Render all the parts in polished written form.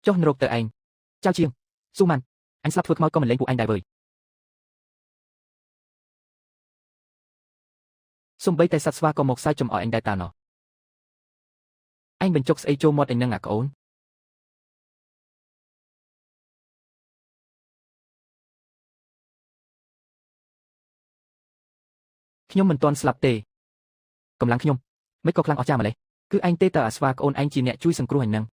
ចុះនរកទៅឯងចៅជាងស៊ូម៉ាន់អញស្លាប់ធ្វើខ្មោចក៏មិនលែងពួកអញដែរវើយសំបីតែសត្វស្វាក៏មកសើចចំអកអញដែរតាណោះអញបញ្ចុកស្អីចូលមាត់អញនឹងអាក្អូនខ្ញុំមិនទាន់ស្លាប់ទេកម្លាំងខ្ញុំមិនក៏ខ្លាំងអស្ចារ្យម្លេះគឺអញទេតើអាស្វាក្អូនអញជាអ្នកជួយសង្គ្រោះអញនឹង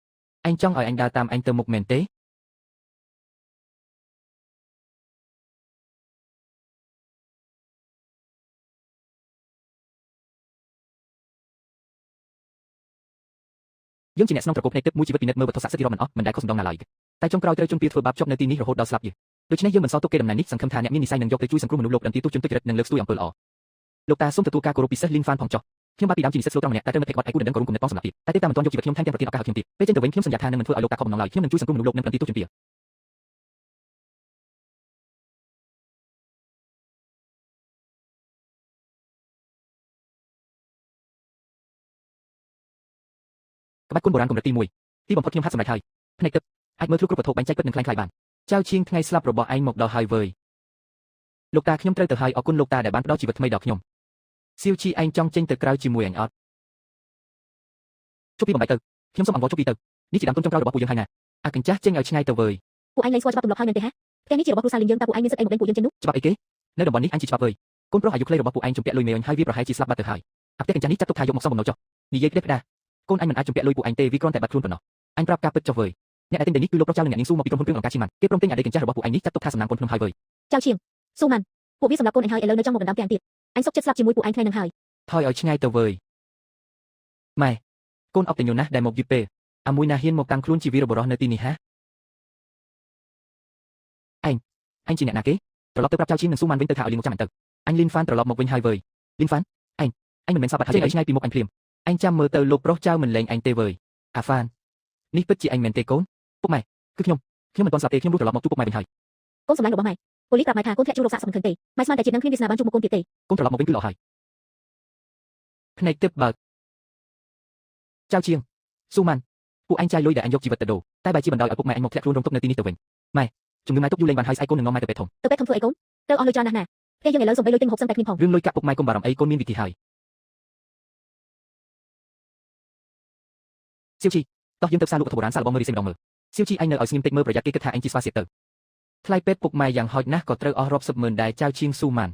អញចង់ឲ្យអញដើរតាមអញទៅមុខមែនទេយើងជាអ្នកស្នងត្រកូលភ្នែកទឹកមួយជីវិតពិនិត្យមើលវត្ថុស័ក្តិសិទ្ធិរាប់មិនអស់មិនដែលខុសសំដងណាឡើយតែចុងក្រោយត្រូវជន់ពៀធ្វើបាបជាប់នៅទីនេះរហូតដល់ស្លាប់យឺដូច្នេះយើងមិនសល់ទុកគេដំណើរនេះសង្ឃឹមថាអ្នកមាននិស្ស័យនឹងយកទៅជួយសង្គ្រោះមនុស្សលោកដំទីទុះជនទុច្ចរិតនិងលើកស្ទួយអំពើល្អលោកតាសូមទទួលការគោរពពិសេសលីនហ្វានផងចុះខ្ញុំបានពីដើមជានិស្សិតស្លូត្រង់ម្នាក់តែត្រូវនៅភេកគាត់ឯគូដណ្ដឹងក៏រួមគំនិតផងសម្រាប់ទៀតតែទេតាមិនទាន់យកជីវិតខ្ញុំថែមទាំងប្រទានឱកាសឲ្យខ្ញុំទៀតពេលចេញទៅវិញខ្ញុំសន្យាថានឹងមិនធ្វើឲ្យលោកតាខកបំណងឡើយខ្ញុំនឹងជួយសង្គ្រោះមនុស្សលោកនិងដំទីទុះជនពៀក្បាច់គុណបុរាណកម្រិតទី1ទីបំផុតខ្ញុំហាត់សម្រេចហើយភ្នែកទឹកអាចមើលធ្លុះគ្រប់វត្ថុបែងចែកពិតនិងខ្លាំងខ្លាយបានចៅឈៀងថ្ងៃស្លាប់របស់ឯងមកដល់ហើយវើយលោកតាខ្ញុំត្រូវទៅហើយអរគុណលោកតាដែលបានផ្ដល់ជីវិតថ្មីដល់ខ្ញុំសៀវឈីឯងចង់ចេញទៅក្រៅជាមួយអញអត់ជប់ពីបំបែកទៅខ្ញុំសូមអង្វរជប់ពីទៅនេះជាដើមទុនចុងក្រោយរបស់ពួកយើងហើយណាអាកញ្ចាស់ចេញឲ្យឆ្ងាយទៅវើយពួកឯងលែងស្គាល់ច្បាប់ទម្លាប់ហើយមែនទេហាផ្ទះនេះជារបស់គ្រួសារលីងយើងតើពួកឯងមានសិទ្ធិអីមកដេញពួកយើងចេញនោះច្បាប់អីគេនៅតំបន់នេះអញជាច្បាប់វើយកូនប្រុសអាយុខ្លីរបស់ពួកឯងជំពាក់លុយមេអញហើយវាប្រហែលជាស្លាប់បាត់ទៅហើយអាផ្ទះកញ្ចាស់នេះចាត់ទុកថាយកមកសំបំណុលចុះនិយាយផ្ដេសផ្ដាកូនអញមិនអាចជំពាក់លុយពួកឯងទេវាគ្រាន់តែបាត់ខ្លួនប៉ុណ្ណោះអញប្រាប់ការពិតចុះវើយអ្នកដែលទិញដីនេះគឺលោកប្រុសចៅនិងអ្នកនាងស៊ូមកពីក្រុមហ៊ុនគ្រឿងអង្ការឈីម៉ាន់គេព្រមទិញអាដីកញ្ចាស់របស់ពួកឯងនេះចាត់ទុកថាសំណាងកូនភ្នំហើយវើយចៅឈៀងស៊ូម៉ាន់ពួកវាសម្រាប់កូនឯងហើយឥឡូវនៅចង់មកដណ្ដើមផ្ទះទៀតអញសុកចិត្តស្លាប់ជាមួយពួកឯងថ្ងៃនឹងហើយថយឲ្យឆ្ងាយទៅវើយម៉ែកូនអបតញ្ញូណាស់ដែលមកយឺតពេលអាមួយណាហ៊ានមកតាំងខ្លួនជាវីរបុរសនៅទីនេះហាអញជាអ្នកណាគេត្រឡប់ទៅប្រាប់ចៅឈៀងនិងស៊ូម៉ាន់វិញទៅថាឲ្យលីងមកចាំអញទៅអញលីនហ្វានត្រឡប់មកវិញហើយវើយលីនហ្វានអញមិនមែនសាប់បាត់ហើយឲ្យឆ្ងាយពីមុខអញភ្លាមអញចាំមើលទៅលោកប្រុសចៅមិនលែងអញទេវើយអាហ្វាននេះពិតជាអញមែនទេកូនពុកម៉ែគឺខ្ញុំមិនទាន់ស្លាប់ទេខ្ញុំរស់ត្រឡប់មកជួបពុកម៉ែវិញហើយកូនសម្លាញ់របស់ម៉ែប៉ូលីសប្រាប់ម៉ែថាកូនធ្លាក់ជួបរោគសាកសពមិនឃើញទេម៉ែស្មានតែជាតិនឹងគ្មានវាសនាបានជួបមុខកូនទៀតទេកូនត្រឡប់មកវិញគឺល្អហើយភ្នែកទិបបើកចៅឈៀងស៊ូម៉ាន់ពួកអញចាយលុយដែលអញយកជីវិតទៅដូរតែបែរជាបណ្ដោយឲ្យពុកម៉ែអញមកធ្លាក់ខ្លួនរងទុក្ខនៅទីនេះទៅវិញម៉ែជំងឺម៉ែទុកយូរលេងបានហើយស្អែកកូននឹងនាំម៉ែទៅពេទ្យធំទៅពេទ្យធំធ្វើអីកូនទៅអស់លុយច្រើនណាស់ណាផ្ទះយើងឥឡូវសំបីលុយទិញហូបសឹងតែគ្មានផងរឿងលុយកាក់ពុកម៉ែកុំបារម្ភអីកូនមានវិធីហើយសៀវជីតោះយើងទៅផ្សារលក់វត្ថុបុរាណសាកល្បងមើលរីសិនម្ដងមើលសៀវជីអញនៅឲ្យស្ងៀមតិចមើលប្រយ័ត្នគេគិតថាអញជាស្វាសៀតទៅថ្លៃពេទ្យពុកម៉ែយ៉ាងហោចណាស់ក៏ត្រូវអស់រាប់សិបម៉ឺនដែរចៅឈៀងស៊ូម៉ាន់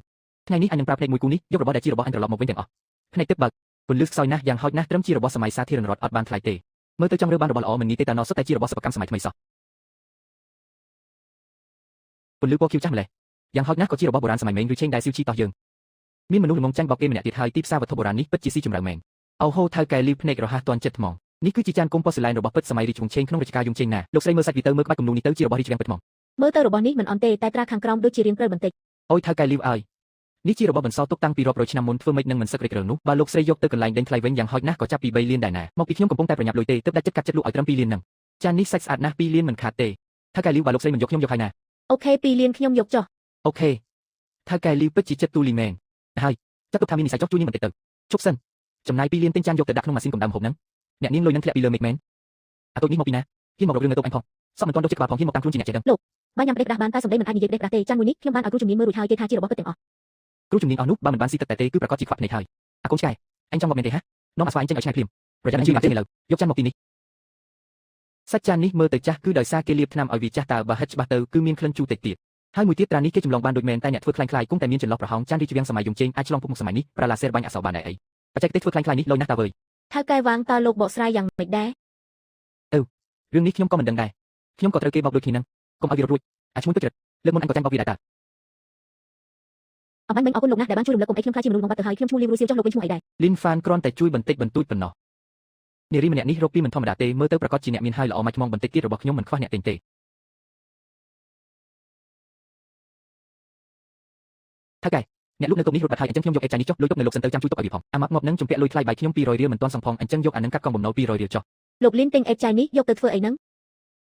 ថ្ងៃនេះអញនឹងប្រើភ្នែកមួយគូនេះយករបស់ដែលជារបស់អញត្រឡប់មកវិញទាំងអស់ភ្នែកទឹកបើកពន្លឺខ្សោយណាស់យ៉ាងហោចណាស់ត្រឹមជារបស់សម័យសាធារណរដ្ឋអត់បានថ្លៃទេមើលទៅចង់រើបានរបស់ល្អមិនងាយទេតាណោះសុទ្ធតែជារបស់សិប្បកម្មសម័យថ្មីសោះពន្លឺពណ៌ខៀវចាស់ម្លេះយ៉ាងហោចណាស់ក៏ជារបស់បុរាណសម័យម៉េងឬឆេងដែលសៀវជីតោះយើងមានមនុស្សល្ងងចាញ់បោកគេម្នាក់ទៀតហើយទីផ្សារវត្ថុបុរាណនេះពិតជាស៊ីជម្រៅមែនអូហូថៅកែលីវភ្នែករហ័សទាន់ចិត្តថ្មងនេះគឺជាចានគុំប៉ូស៊ីឡែនរបស់ពិតសម័យរីជុងឆេងក្នុងរជ្ជកាលយុងឆេងណាលោកស្រីមើលសាច់វីទៅមើលក្បាច់គំនូរនេះទៅជារបស់រីជវាំងពិតថ្មងមើលទៅរបស់នេះមិនអន់ទេតែត្រាខាងក្រោមដូចជារៀងក្រើបន្តិចអូយថៅកែលីវអើយនេះជារបស់បន្សល់ទុកតាំងពីរាប់រយឆ្នាំមុនធ្វើម៉េចនឹងមិនសឹករិចរើនោះបើលោកស្រីយកទៅកន្លែងដេញថ្លៃវិញយ៉ាងហោចណាស់ក៏ចាប់ពី3លានដែរណាមកពីខ្ញុំកំពុងតែប្រញាប់លុយទេទើបដាច់ចិត្តកាត់ចិត្តលក់ឲ្យត្រឹម2លានហ្នឹងចាននេះសាច់ស្អាតណាស់2លានមិនខាតទេថៅកែលីវបើលោកស្រីមិនយកខ្ញុំយកហើយណាអូខេ2លានខ្ញុំយកចុះអូខេថៅកែលីវពិតជាចិត្តទូលីមែនហើយចាត់ទុកថាមាននិស្ស័យចុះជួយនាងបន្តិចទៅជប់សិនចំណាយ2លានទិញចានយកទៅដាក់ក្នុងម៉ាស៊ីនកម្ដៅម្ហូបហ្នឹងអ្នកនាងលុយនឹងធ្លាក់ពីលើមេឃមែនអាតូចនេះមកពីណាហ៊ានមករករឿងនៅតុអញផងសក់មិនទាន់ដូចជាក្បាលផងហ៊ានមកតាំងខ្លួនជាអ្នកចេះដឹងលោកបើញ៉ាំផ្ដេសផ្ដាស់បានតែសម្ដីមិនអាចនិយាយផ្ដេសផ្ដាស់ទេចានមួយនេះខ្ញុំបានឲ្យគ្រូជំនាញមើលរួចហើយគេថាជារបស់ពិតទាំងអស់គ្រូជំនាញអស់នោះបើមិនបានស៊ីទឹកតែទេគឺប្រកាសជាខ្វាក់ភ្នែកហើយអាកូនឆ្កែអញចង់មកមែនទេហានាំអាស្វាអញចេញឲ្យឆ្ងាយភ្លាមប្រយ័ត្នអញជឿមកចេញឥឡូវយកចានមកទីនេះសាច់ចាននេះមើលទៅចាស់គឺដោយសារគេលាបថ្នាំឲ្យវាចាស់តើបើហិតច្បាស់ទៅគឺមានក្លិនជូរតិចទៀតហើយមួយទៀតត្រានេះគេចម្លងបានដូចមែនតែអ្នកធ្វើខ្លាំងៗគង់តែមានចន្លោះប្រហោងចានរីជវាំងសម័យយងជេងអាចឆ្លងពុកមុខសម័យនេះប្រាឡាសេរបាញ់អសោបានដែរអីបច្ចេកទេសធ្វើខ្លាំងៗនេះលុយណាស់តើវើយថៅកែវាងតើលោកបកស្រាយយ៉ាងម៉េចដែររឿងនេះខ្ញុំក៏មិនដឹងដែរខ្ញុំក៏ត្រូវគេបោកដូចគ្នាហ្នឹងកុំឲ្យវារត់រួចអាចឈ្មោះទឹកចិត្តលើកមុនអញក៏ចាញ់បោកវាដែរតើអរគុណលោកណាស់ដែលបានជួយរំលឹកកុំអីខ្ញុំខ្លាចជាមនុស្សងងបាត់ទៅហើយខ្ញុំឈ្មោះលីវរូសៀវចុះលោកវិញឈ្មោះអីដែរលីនហ្វានគ្រាន់តែជួយបន្តិចបន្តួចប៉ុណ្ណោះនារីម្នាក់នេះរកពីមិនធម្មតាទេមើលទៅប្រកាសជាអ្នកមានហើយល្អមកឆ្មងបន្តិចទៀតរបស់ខ្ញុំមិនខ្វះអ្នកទិញទេថៅកែអ្នកលក់នៅតុនេះរត់បាត់ហើយអញ្ចឹងខ្ញុំយកអេចាយនេះចុះលុយទុកនៅលោកសិនទៅចាំជួយទុកឲ្យវាផងអាម៉ាក់ងប់នឹងជំពាក់លុយថ្លៃបាយខ្ញុំ200រៀលមិនទាន់សងផងអញ្ចឹងយកអានឹងកាត់កង់បំណុល200រៀលចុះលោកលីនទិញអេចាយនេះយកទៅធ្វើអីហ្នឹង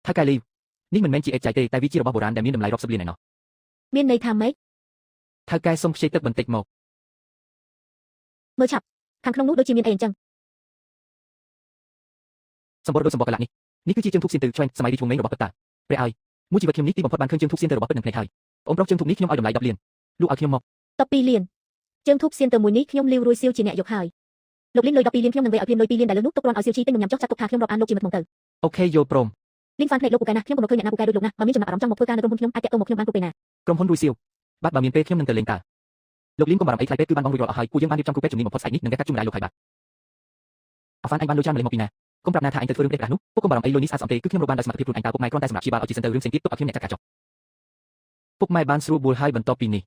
ថៅកែលីវនេះមិនមែនជាអេចាយទេតែវាជារបស់បុរាណដែលមានតម្លៃរាប់សិបលានឯណោះមានន័យថាម៉េចថៅកែសុំខ្ចីទឹកបន្តិចមកមើលឆាប់ខាងក្នុងនោះដូចជាមានអីអញ្ចឹងសម្បត្តិដូចសម្បត្តិកន្លះនេះ នេះគឺជាជើងធូបសៀនទៅ trend សម័យរីជវង្សមេងរបស់ពិតតាព្រះអើយមួយជីវិតខ្ញុំនេះទីបំផុតបានឃើញជើងធូបសៀនទៅរបស់ពិតនឹងភ្នែកហើយអូនប្រុសជើងធូបនេះខ្ញុំឲ្យតម្លៃ10លានលក់ឲ្យខ្ញុំមក 12 លានជើងធូបសៀនទៅមួយនេះខ្ញុំលាវរួយសៀវជាអ្នកយកហើយលោកលីនលុយ12លានខ្ញុំនឹងវេឲ្យភ្លាមលុយ2លានដែលលើនោះទុកគ្រាន់ឲ្យសៀវជីទិញនំញ៉ាំចុះចាត់ទុកថាខ្ញុំរាប់អានលោកជាមិត្តហ្មងទៅ អូខេយល់ព្រម លីនហ្វានភ្នែកលោកពូកែណាស់ខ្ញុំកំណត់ឃើញអ្នកណាពូកែដូចលោកណាស់បើមានចំណាប់អារម្មណ៍ចង់មកធ្វើការនៅក្រុមហ៊ុនខ្ញុំអាចតាក់ទងមកខ្ញុំបានគ្រប់ពេលណា ក្រុមហ៊ុនរួយសៀវបាទបើមានពេលខ្ញុំនឹងទៅលេងតើលោកលីនកុំបារម្ភអីថ្លៃពេទ្យគឺបានបងរួចរាល់អស់ហើយពួកយើងបានរៀបចំគ្រូពេទ្យជំនាញបំផុតស្អែកនេះនឹងកាត់ជុំម្ដាយលោកហើយបាទអាហ្វានអញបានលុយច្រើនមកលេងមកពីណាកុំប្រាប់ណាថាអញទៅធ្វើរឿងផ្ដេសផ្ដាសនោះពុកកុំបារម្ភអីលុយនេះស្អាតស្អំទេគឺខ្ញុំរកបានដោយសមត្ថភាពខ្លួនអញតើពុកម៉ែគ្រាន់តែសម្រាប់ព្យាបាលឲ្យជាសិនទៅរឿងផ្សេងទៀតទុកឲ្យខ្ញុំអ្នកចាត់ការចុះពុកម៉ែបានស្រួលបួលហើយបន្ទាប់ពីនេះ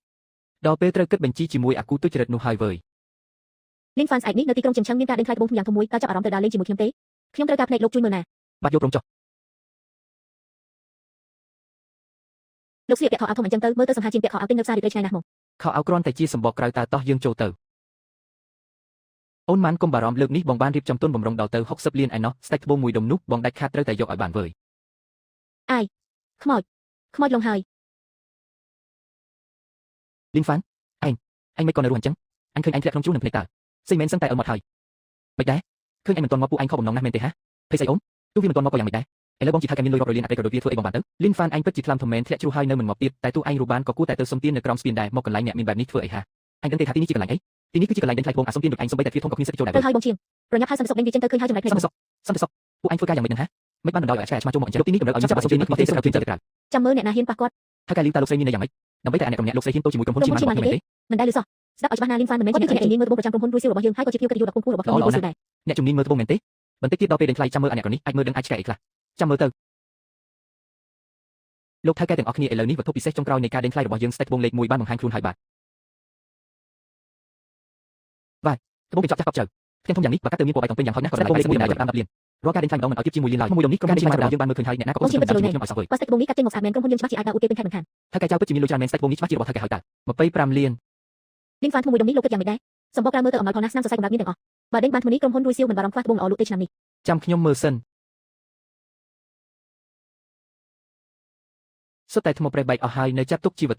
ដល់ពេលត្រូវគិតបញ្ជីជាមួយអាគូទុច្ចរិតនោះហើយវើយ លីនហ្វានស្អែកនេះនៅទីក្រុងចិនឆឹងមានការដេញថ្លៃត្បូងយ៉ាងធំមួយតើចាប់អារម្មណ៍ទៅដើរលេងជាមួយខ្ញុំទេខ្ញុំត្រូវការភ្នែកលោកជួយមើលណា បាទយល់ព្រមចុះ លោកស្លៀកពាក់ខោអាវធំអញ្ចឹងទៅមើលទៅសង្ហាជាងពាក់ខោអាវទិញនៅផ្សាររីករាយឆ្ងាយណាស់មក ខោអាវគ្រាន់តែជាសម្បកក្រៅតើតោះយើងចូលទៅអូនម៉ានកុំបារម្ភលើកនេះបងបានរៀបចំទុនបំរុងដល់ទៅ60លានឯណោះស្ដេចត្បូងមួយដុំនោះបងដាច់ខាតត្រូវតែយកឲ្យបានវើយ អាយខ្មោចលងហើយ លីនហ្វានអញមិនក៏នៅរស់អញ្ចឹងអញឃើញអញធ្លាក់ក្នុងជ្រុះនឹងភ្នែកតើសេមិនសឹងតែអល់មកហើយមិនដែរឃើញអញមិនទាន់មកពួកអញខកបំណងណាស់មែនទេហាភ័យស្អីអូនទោះវាមិនទាន់មកក៏យ៉ាងមិនដែរឥឡូវបងជីថាកែមានលុយរាប់រយលានអត់ទេក៏ដូចវាធ្វើអីបងបានទៅលីនហ្វានអញពិតជាថ្លាមធំមែនធ្លាក់ជ្រុះហើយនៅមិនមកទៀតតែទោះអញរੂបានក៏គួរតែទៅសុំទាននៅក្រោមស្ពានដែរមកកន្លែងអ្នកមានបែបនេះធ្វើអីហាអញដឹងទេថាទីនេះជាកន្លែងអីទីនេះគឺជាកន្លែងដេញថ្លៃត្បូងអាសុំទានដូចអញសុំបីតែទ្វារធំក៏គ្មានសិទ្ធិចូលដែរ ទៅហើយបងជាងប្រញាប់ហើយសន្តិសុខដេញវាចេញទៅឃើញហើយចម្លែកភ្នែក សន្តិសុខពួកអញធ្វើការយ៉ាងម៉េចនឹងហាមិនបានបណ្ដោយឲ្យឆ្កែឆ្មាចូលមកអញ្ចឹងទីនេះកម្រិតឲ្យខ្ញុំចាប់អាសុំទាននេះមកទេសម្រាប់ជួយទៅក្រៅ ចាំមើលអ្នកណាហ៊ានប៉ះគាត់ ថាកែលីវតាលោកស្រីមានន័យយ៉ាងម៉េចដើម្បីតែអាអ្នកក្រុមអ្នកលោកស្រីហ៊ានទៅជាមួយក្រុមហ៊ុនជាមិនមកខ្ញុំទេ មិនដែរលឺសោះស្ដាប់ឲ្យច្បាស់ណាលីនហ្វានមិនមែនជាអ្នកនាងមើលត្បូងប្រចាំក្រុមហ៊ុនរួយសៀវរបស់យើងហើយក៏ជាភៀវកិត្តិយសដ៏ខ្ពង់ខ្ពស់របស់ខ្ញុំរួយសៀវដែរ អ្នកជំនាញមើលត្បូងមែនទេបន្តិចទៀតដល់ពេលដេញថ្លៃចាំមើលអាអ្នកក្រុមនេះអាចមើលដឹងអាចឆ្កែអីខ្លះចាំមើលទៅលោកថៅកែទាំងអស់គ្នាឥឡូវនេះវត្ថុពិសេសចុងក្រោយនៃការដេញថ្លៃរបស់យើងស្ដេចត្បូងលេខ1បានបង្ហាញខ្លួនហើយបាទត្បូងកញ្ចក់ចាស់កប់ចៅផ្ទាំងធំយ៉ាងនេះបើកាត់ទៅមានពណ៌បៃតងពេញយ៉ាងហោចណាស់ក៏តម្លៃ41ដែរចាប់តាម10លានរាល់ការដេញថ្លៃម្ដងមិនឲ្យទៀតជាមួយលានឡើយមួយដុំនេះក្រុមហ៊ុនជាយើងបានមើលឃើញហើយអ្នកណាក៏អូនជាខ្ញុំឲ្យសោះវើយ បើស្ដេចត្បូងនេះកាត់ចេញមកស្អាតមែនក្រុមហ៊ុនយើងច្បាស់ជាអាចដើរអ៊ូទេពេញខេត្តមិនខាន ថៅកែចៅពិតជាមានលុយច្រើនមែនស្ដេចត្បូងនេះច្បាស់ជារបស់ថៅកែហើយតើ25លាន លីនហ្វានធ្វើមួយដុំនេះលោកគិតយ៉ាងម៉េចដែរសម្បកក្រៅមើលទៅអំណោយផលណាស់ស្នាមសរសៃកម្រាប់មានទាំងអស់បើដេញបានធ្វើនេះក្រុមហ៊ុនរួយសៀវមិនបារម្ភខ្វះត្បូងល្អលក់ទេឆ្នាំនេះ ចាំខ្ញុំមើលសិនសុទ្ធតែថ្មប្រេះបែកអស់ហើយនៅចាប់ទុកជីវិត